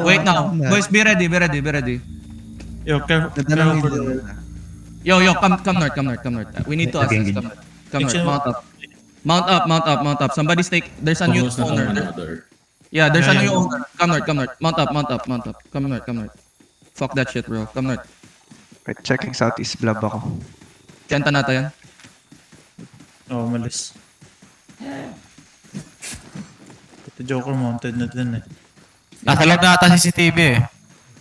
Wait now. Boys, be ready, be ready, be ready. Yo, careful. Yo, come north. We need to assess, come north. Come north, mount up. Somebody stay, there's a new owner. Yeah, there's a new owner. Come north. Mount up. Come north. Fuck that shit, bro. Come north. Wait, checking southeast blob ako. Kanta natin yan. Oh, malis. Pati Joker mounted na din eh. Nasa loob na ata CCTV eh.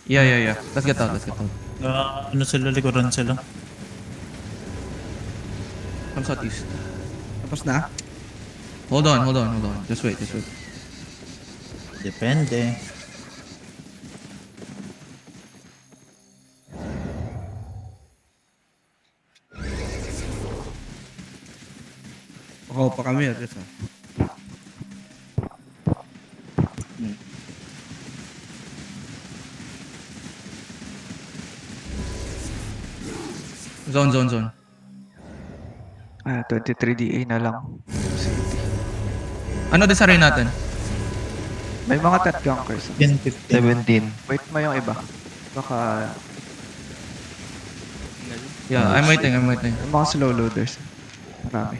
Yeah. Let's get out. Ano sila, likuran sila. Come southeast. Tapos na? Hold on. Just wait. Depende. Ako pa kami. Atis, Zone. 23 DA na lang. Ano desarin natin? May mga tat gankers. 10-15. 17. Wait mo yung iba. Baka Yeah, I'm waiting. yung mga slow loaders. Marami.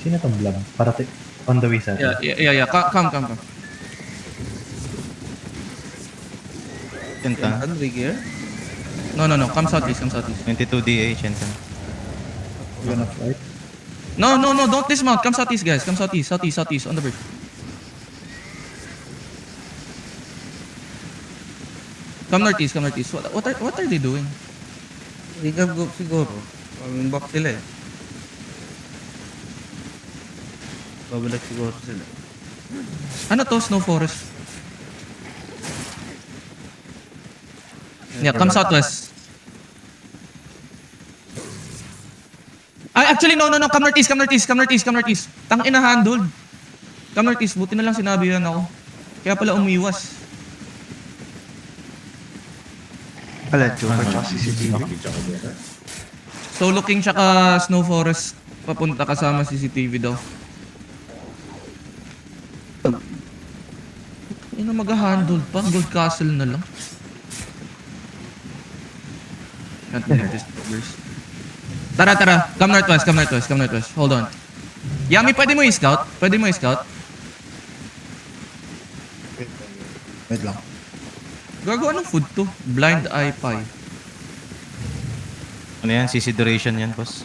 Sino tong blob? On the way sa atin. Yeah. Come. Chenta. Trigger? No. Come southeast. 22 DA, Chenta. We're gonna fight. No. Don't dismount. Come southeast, guys. Come southeast. On the bridge. Come northeast. What are they doing? Trigger group siguro. Back sila eh. Babalik siguro sila. Ano to? Snow Forest? Yeah, come southwest. Actually, no. Come northeast. Tang ina handled. Come northeast. Buti na lang sinabi yan ako. Kaya pala umiwas. Alan, Joker tsaka CCTV. Solo King tsaka Snow Forest. Papunta kasama CCTV daw. Ano mag-handle pa? Gold Castle na lang. Tara. Come northwest. Hold on. Yami, pwede mo i-scout? Wait lang. Gago, anong food to? Blind Eye Pie. Ano yan? CC duration yan, boss.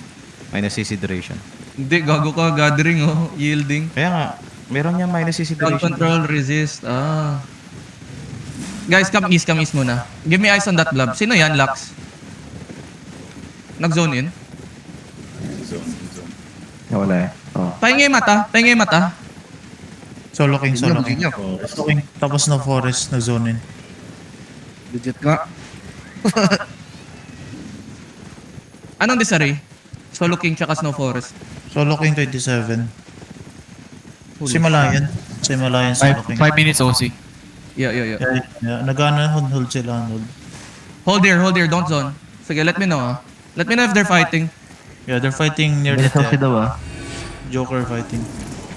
Minus CC duration. Hindi, gago ka. Gathering, yielding. Kaya nga, meron niya minus CC Ground duration. control, resist. Guys, come east muna. Give me eyes on that blob. Sino yan, Lux? Nag-zone in? Wala eh. Oh. Pahingay mata. Solo King. Tapos na forest, na zone in. Legit nga. Anong disarray? Solo King tsaka Snow Forest. Solo King 27. Simalayan Solo King. 5 minutes OC. Yeah. Yeah. Nagana hold sila. Hold here, don't zone. Sige, let me know. Let me know if they're fighting. Yeah, they're fighting near the Bilis daw ah. Joker fighting.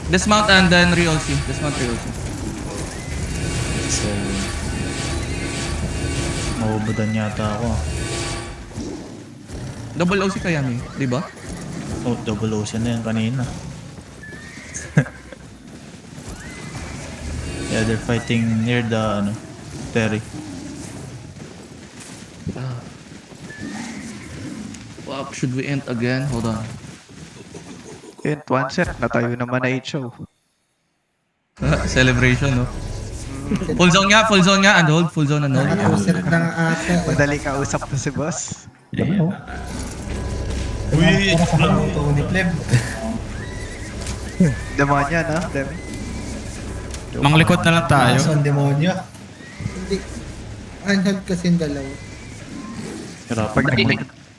Dismount and then re-OC. So, maubudan yata ako. Double OC kaya mi, di ba? Oh, double ocean na yan kanina. Yeah, they're fighting near the Terry. Fuck, should we end again? Hold on. And one set, natayo naman na 8 show. Celebration, no? Full zone nga, and hold. Nakausap na nga ata. Madali ka usap na si boss. Uy, Tony Pleb. Demonya, no? Demi. Manglikod na lang tayo. Ang demonyo. Hindi. Unhold kasi yung dalawa.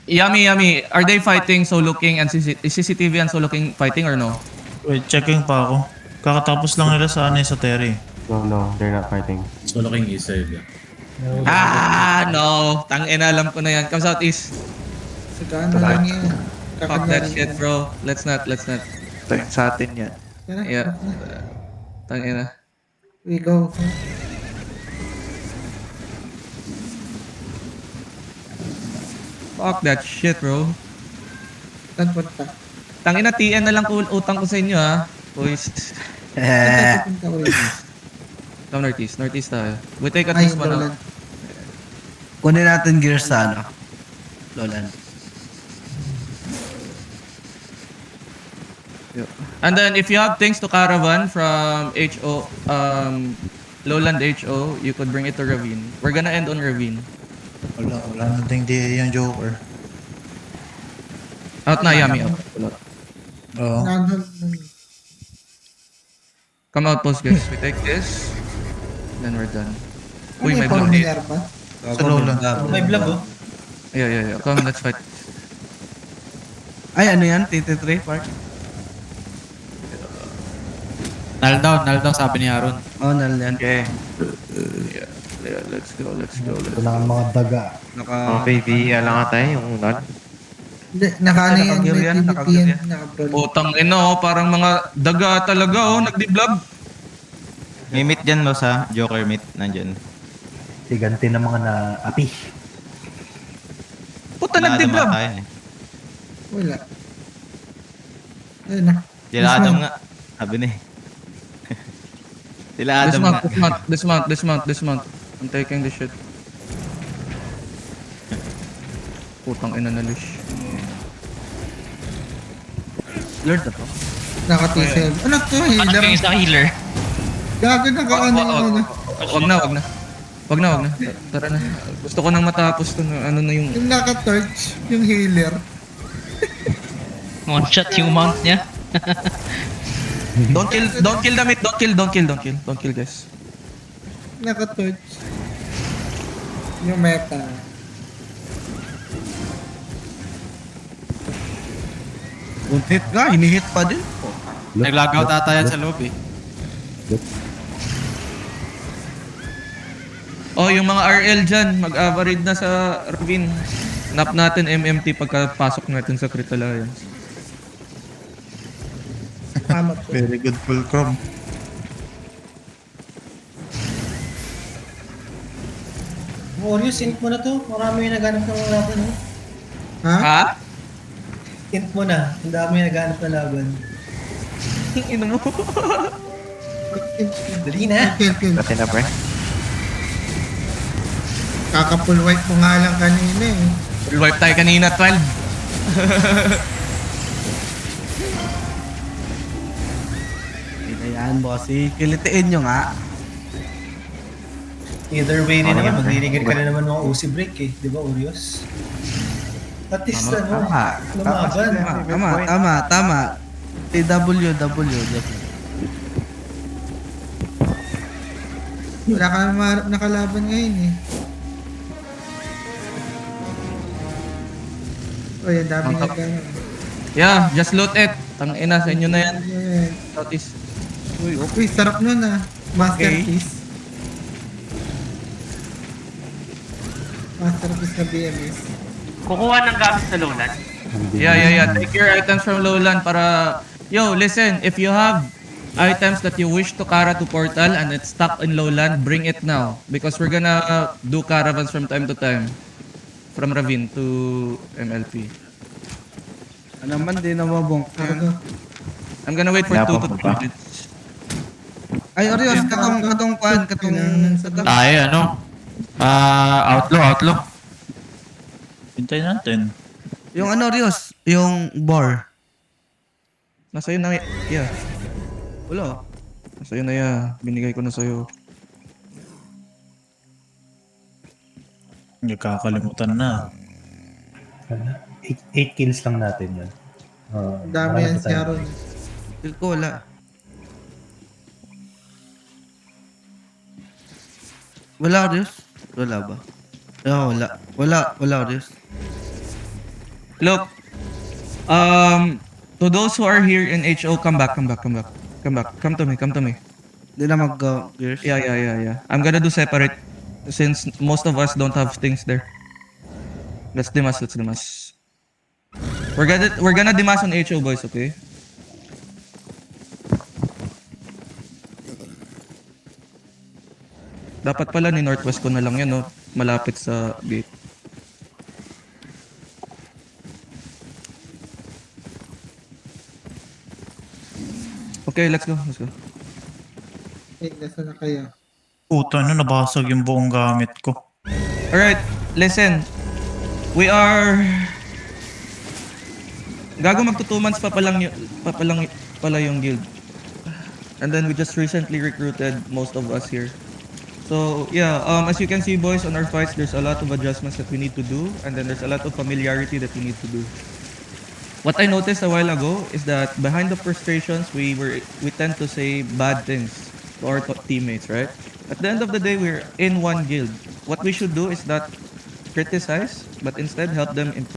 Yummy. Are they fighting Solo King and CCTV and Solo King fighting or no? wait, checking pa ako. Kakatapos lang nila sa sa Terry. No, they're not fighting. Solo King is save. No. Tangina, alam ko na yan. Come southeast. Sagana lang yan. Fuck that shit, bro. Let's not. Tayo sa atin yan. Tara, Yeah. tara. Tangina. We go. Fuck that shit, bro. Saan punta? Tangina, TN na lang utang ko sa inyo, ha. Boys. Saan punta ulit? Come northeast. Northeast tayo. We take at Ay, least one Lolan. out. Kunin natin gears sa ano. Lolan. And then if you have things to caravan from HO, Lowland HO, you could bring it to Ravine. We're gonna end on Ravine. Wala na ding di yung Joker. Out na, Yami. Out. Oo. Nanhol. Come out, post guys. We take this. Then we're done. Uy, may Ano blood. yung Minerva? Sa Lowland. May vlog oh. Yeah. Come, let's fight. Ay, ano yan? TT3 park? Null down sabi ni Aaron. Oh, nal yan. Okay. Yeah, let's go. Ito na ang mga daga. Okay, VIA lang nga tayo yung null. Hindi, nakaano yan. Nakagear May yan, PVP nakagear yan. yan. Nakabrol. Utang ina, oh. Parang mga daga talaga, oh. Nagdi-vlog. May meat dyan, no, sa Joker meat. Nandyan. Siganti ng mga na-api. Puta, Wala nagdi-vlog. naman tayo, eh. Wala. Ayun na. Sila Adam nga. Sabi ni. Sila Adam nga. Dismount. I'm taking this shit. Putang ina na lish. Lord na po. Naka-T7. Ano to? Healer? Sa healer. Gago na kaano yung ano. Wag na. Tara na. Gusto ko nang matapos to na ano na yung... Yung naka-torch, yung healer. One shot yung mount niya. Don't kill the meat. Don't kill guys. Naka-torch. Yung meta. Hit ka, hinihit pa din. Nag-logout ata yan sa loob eh. Oh, yung mga RL dyan, mag-average na sa Ravine. Nap natin MMT pagkapasok natin sa Crit Alliance. Tama po. Very good fulcrum. Warriors, int mo na to. Marami yung naghanap ng laban. Oh. Ha? Ha? Int mo na. Ang dami yung naghanap ng laban. Ino mo. Dali na. Kill. Dati na, pre. Kaka-full white mo nga lang kanina eh. Full wipe tayo kanina, 12. Ayan, bossy. Kilitiin nyo nga. Either way rin naman. Magririgil ka na naman mga OC break eh. Di ba, Warriors? At least ano, lumaban. Tama. TW. Wala ka naman maharap na kalaban ngayon eh. Oh, yan dami Ang- nagkano. Yeah, just loot it. Tangina sa inyo na yan. Ayan. Southeast. Uy, sarap nun ah. Masterpiece. Masterpiece na BMS. Kukuha ng gamit sa lowland. Yeah. Take your items from Lowland para... Yo, listen. If you have items that you wish to Kara to Portal and it's stuck in Lowland, bring it now. Because we're gonna do caravans from time to time. From Ravine to MLP. Ano man, di na mabong. Ano? I'm gonna wait for Wala 2 pa to pa. 3 minutes. Ay, Orios, katong Tayo ano? Outlaw. Hintay natin. yung ano, Orios, yung bar. Nasa'yo na, yeah. Wala. Nasa'yo na, yeah. Binigay ko na sa'yo. Nagkakalimutan na. 8 kills lang natin yun. Ang dami yan si Aaron. Feel ko wala. Wala, Orios? Wala ba? Wala, Orios. Look, to those who are here in HO, come back. Come to me. Hindi na mag-gears. Yeah. I'm gonna do separate Since most of us don't have things there. Let's demas, let's demas. We're gonna demas on HO, boys, okay? Dapat pala ni Northwest ko na lang yan, no? Malapit sa gate. Okay, let's go, let's go. Eh, nasa na kayo? Puta, ano, nabasag yung buong gamit ko. Alright, listen. We are... Gago magto 2 months pa pala yung guild. And then we just recently recruited most of us here. So yeah, as you can see, boys, on our fights, there's a lot of adjustments that we need to do, and then there's a lot of familiarity that we need to do. What I noticed a while ago is that behind the frustrations, we tend to say bad things to our teammates, right? At the end of the day, we're in one guild. What we should do is not criticize, but instead help them improve.